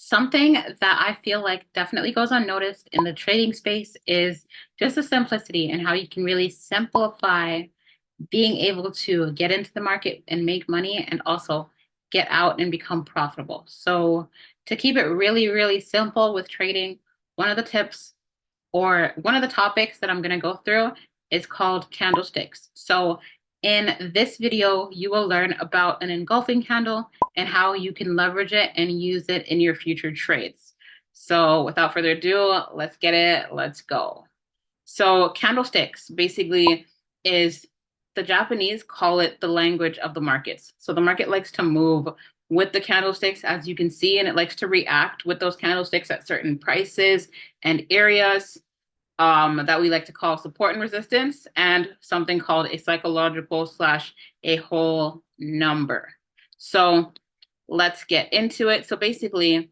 Something that I feel like definitely goes unnoticed in the trading space is just the simplicity and how you can really simplify being able to get into the market and make money and also get out and become profitable. So, to keep it really, really simple with trading, one of the tips or one of the topics that I'm going to go through is called candlesticks. So in this video, you will learn about an engulfing candle and how you can leverage it and use it in your future trades. So without further ado, let's get it. Let's go. So candlesticks basically is the Japanese call it the language of the markets. So the market likes to move with the candlesticks, as you can see, and it likes to react with those candlesticks at certain prices and areas that we like to call support and resistance, and something called a psychological slash a whole number. So let's get into it. So basically,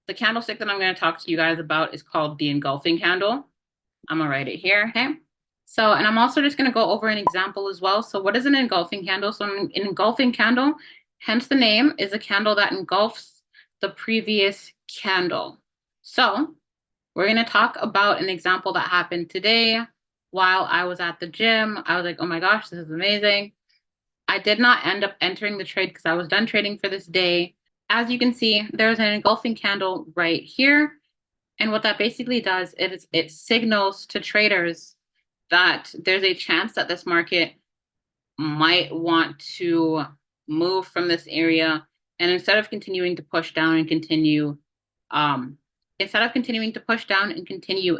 the candlestick that I'm going to talk to you guys about is called the engulfing candle. I'm going to write it here, okay? So, and I'm also just going to go over an example as well. So what is an engulfing candle? So an engulfing candle, hence the name, is a candle that engulfs the previous candle. So we're going to talk about an example that happened today while I was at the gym. I was like, oh my gosh, this is amazing. I did not end up entering the trade because I was done trading for this day. As you can see, there's an engulfing candle right here. And what that basically does is it signals to traders that there's a chance that this market might want to move from this area. And instead of continuing to push down and continue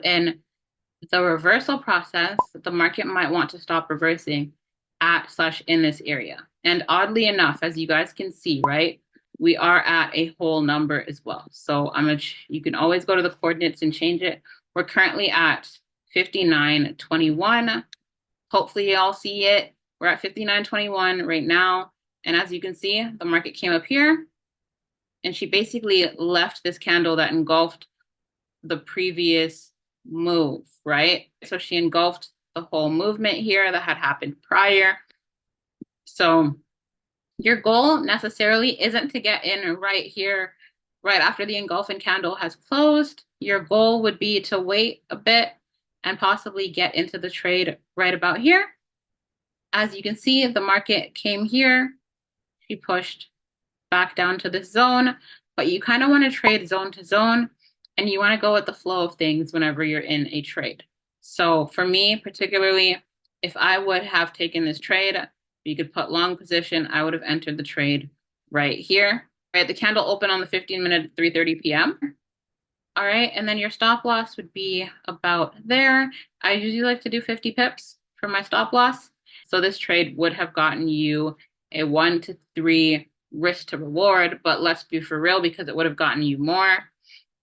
in the reversal process, the market might want to stop reversing at slash in this area. And oddly enough, as you guys can see, right, we are at a whole number as well. So you can always go to the coordinates and change it. We're currently at 59.21. Hopefully you all see it. We're at 59.21 right now. And as you can see, the market came up here and she basically left this candle that engulfed the previous move, right? So she engulfed the whole movement here that had happened prior. So your goal necessarily isn't to get in right here, right after the engulfing candle has closed. Your goal would be to wait a bit and possibly get into the trade right about here. As you can see, the market came here. She pushed back down to this zone, but you kind of want to trade zone to zone and you want to go with the flow of things whenever you're in a trade. So for me, particularly, if I would have taken this trade, you could put long position, I would have entered the trade right here. Right, the candle opened on the 15-minute at 3:30 p.m. All right, and then your stop loss would be about there. I usually like to do 50 pips for my stop loss. So this trade would have gotten you a 1 to 3 risk to reward, but let's be for real, because it would have gotten you more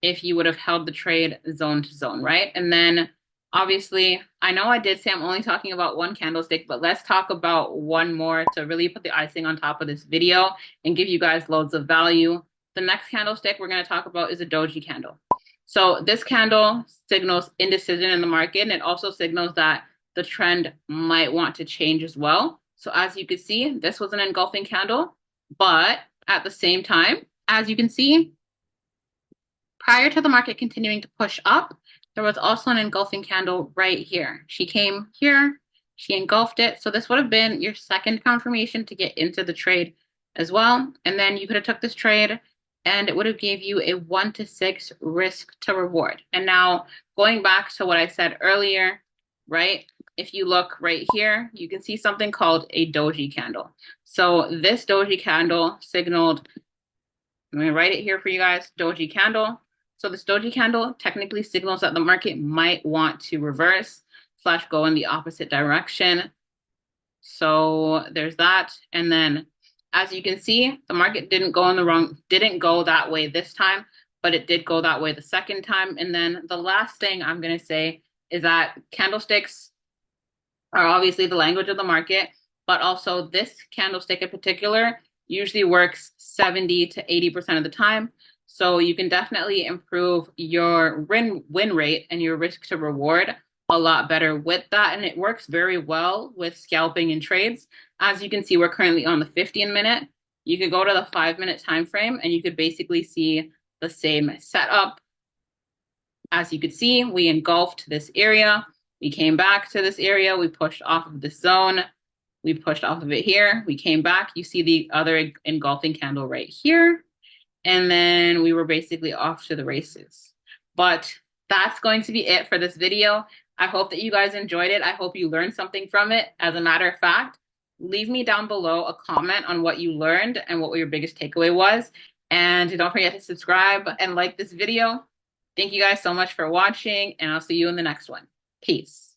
if you would have held the trade zone to zone, right? And then obviously, I know I did say I'm only talking about one candlestick, but let's talk about one more to really put the icing on top of this video and give you guys loads of value. The next candlestick we're going to talk about is a Doji candle. So this candle signals indecision in the market, and it also signals that the trend might want to change as well. So as you can see, this was an engulfing candle, but at the same time, as you can see, prior to the market continuing to push up, there was also an engulfing candle right here. She came here, she engulfed it. So this would have been your second confirmation to get into the trade as well. And then you could have took this trade and it would have gave you a 1 to 6 risk to reward. And now going back to what I said earlier, right? If you look right here, you can see something called a Doji candle. So this Doji candle signaled, I'm going to write it here for you guys, Doji candle. So this Doji candle technically signals that the market might want to reverse slash go in the opposite direction. So there's that. And then as you can see, the market didn't go that way this time, but it did go that way the second time. And then the last thing I'm going to say is that candlesticks are obviously the language of the market, but also this candlestick in particular usually works 70 to 80% of the time. So you can definitely improve your win rate and your risk to reward a lot better with that. And it works very well with scalping and trades. As you can see, we're currently on the 15-minute. You could go to the 5-minute time frame and you could basically see the same setup. As you could see, we engulfed this area. We came back to this area. We pushed off of this zone. We pushed off of it here. We came back. You see the other engulfing candle right here. And then we were basically off to the races. But that's going to be it for this video. I hope that you guys enjoyed it. I hope you learned something from it. As a matter of fact, leave me down below a comment on what you learned and what your biggest takeaway was. And don't forget to subscribe and like this video. Thank you guys so much for watching, and I'll see you in the next one. Peace.